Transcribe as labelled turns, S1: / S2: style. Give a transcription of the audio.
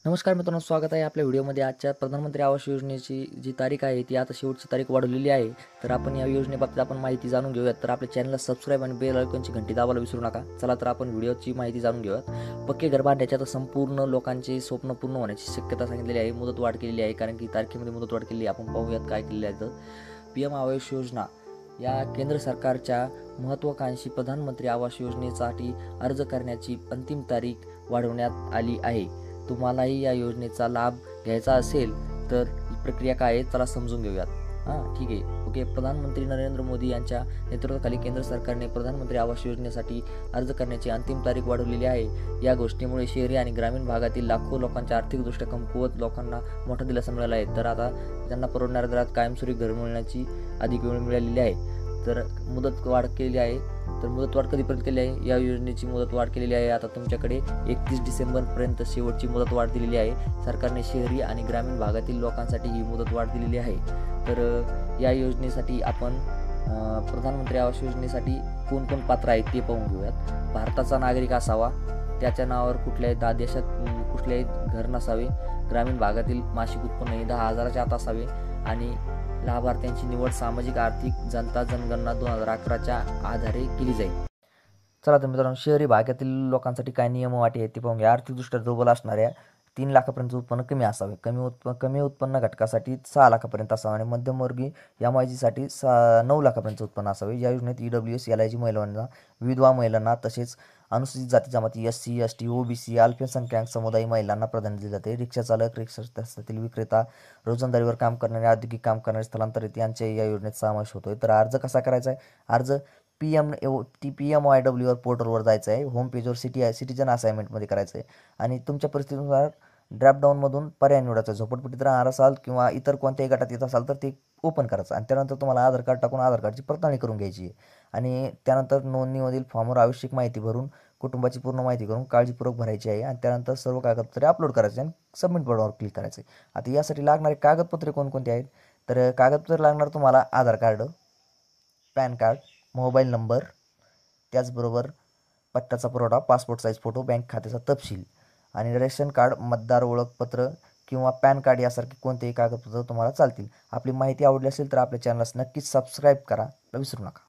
S1: नमस्कार मित्रांनो, स्वागत आहे आपल्या व्हिडिओमध्ये। आजच्या प्रधानमंत्री आवास योजनेची जी तारीख आहे ती आता शेवटची तारीख वाढवलेली आहे। तर आपण या योजनेबाबतीत आपण माहिती जाणून घेऊयात। तर आपल्या चॅनलला सबस्क्राईब आणि बेल आयकॉनची घंटी दाबायला विसरू नका। चला तर आपण व्हिडिओची माहिती जाणून घेऊयात। पक्के घर बांधण्याच्या तर संपूर्ण लोकांचे स्वप्न पूर्ण होण्याची शक्यता सांगितलेली आहे। मुदतवाढ केलेली आहे, कारण की तारखेमध्ये मुदतवाढ केलेली आहे। आपण पाहूयात काय केलेलं आहे। तर PM आवास योजना या केंद्र सरकारच्या महत्त्वाकांक्षी प्रधानमंत्री आवास योजनेसाठी अर्ज करण्याची अंतिम तारीख वाढवण्यात आली आहे। तुम्हालाही या योजनेचा लाभ घ्यायचा असेल तर ही प्रक्रिया काय आहे चला समजून घेऊयात। ठीक आहे, ओके। प्रधानमंत्री नरेंद्र मोदी यांच्या नेतृत्वाखाली केंद्र सरकारने प्रधानमंत्री आवास योजनेसाठी अर्ज करण्याची अंतिम तारीख वाढवलेली आहे। या गोष्टीमुळे शहरी आणि ग्रामीण भागातील लाखो लोकांच्या आर्थिकदृष्ट्या कमकुवत लोकांना मोठा दिलासा मिळाला आहे। तर आता त्यांना परवडणाऱ्या दरात कायमस्वरूपी घर मिळण्याची अधिक वेळ मिळालेली आहे। तर मुदत वाढ केलेली आहे। तर मुदतवाढ कधीपर्यंत केली आहे? या योजनेची मुदतवाढ केलेली आहे आता तुमच्याकडे 31 डिसेंबरपर्यंत शेवटची मुदतवाढ दिलेली आहे। सरकारने शहरी आणि ग्रामीण भागातील लोकांसाठी ही मुदतवाढ दिलेली आहे। तर या योजनेसाठी आपण प्रधानमंत्री आवास योजनेसाठी कोण कोण पात्र आहेत ते पाहून घेऊयात। भारताचा नागरिक असावा, त्याच्या नावावर कुठल्याही देशात कुठल्याही घर नसावे, ग्रामीण भागातील मासिक उत्पन्न 10,000च्या आत असावे आणि लाभार्थ्यांची निवड सामाजिक आर्थिक जनता जनगणना 2011च्या आधारे केली जाईल। चला तर मित्रांनो, शहरी भागातील लोकांसाठी काय नियम अटी आहेत ते पाहून घ्या। आर्थिकदृष्ट्या दुर्बल असणाऱ्या 3 लाखापर्यंत उत्पन्न कमी असावे, कमी उत्पन्न घटकासाठी 6 लाखापर्यंत असावे आणि मध्यमवर्गीय साठी 9 लाखापर्यंत उत्पन्न असावे। या योजनेत EWS LIG महिलांना, विधवा महिलांना तसेच अनुसूचित जाती जमाती SC ST OBC अल्पसंख्याक समुदाय महिलांना प्राधान्य दिले जाते। रिक्षा चालक, रिक्षा रस्त्यातील विक्रेता, रोजंदारीवर काम करणारे, औद्योगिक काम करणारे, स्थलांतरित यांचे या योजनेत समावेश होतोय। तर अर्ज कसा करायचा आहे? अर्ज PMYWR पोर्टलवर जायचं आहे। होम पेजवर सिटीजन असाइनमेंटमध्ये करायचं आहे आणि तुमच्या परिस्थितीनुसार ड्रॉपडाऊनमधून पर्याय निवडायचा। झोपडपट्टीत राहणार असाल किंवा इतर कोणत्याही गटात येत असाल तर ते ओपन करायचं आणि त्यानंतर तुम्हाला आधार कार्ड टाकून आधार कार्डची पडताळणी करून घ्यायची आहे आणि त्यानंतर नोंदणीमधील फॉर्मवर आवश्यक माहिती भरून, कुटुंबाची पूर्ण माहिती करून काळजीपूर्वक भरायची आहे आणि त्यानंतर सर्व कागदपत्रे अपलोड करायचे आणि सबमिट बटनावर क्लिक करायचे। आता यासाठी लागणारे कागदपत्रे कोणकोणते आहेत? तर कागदपत्रे लागणार तुम्हाला Aadhaar card, PAN card, mobile number, त्याचबरोबर पत्त्याचा पुरावा, पासपोर्ट साईज फोटो, बँक खात्याचा तपशील आणि रेशन कार्ड, मतदार ओळखपत्र किंवा पॅन कार्ड यासारखे कोणतेही कागदपत्र तुम्हाला चालतील। आपली माहिती आवडली असेल तर आपल्या चॅनलला नक्कीच सबस्क्राईब करा, विसरू नका।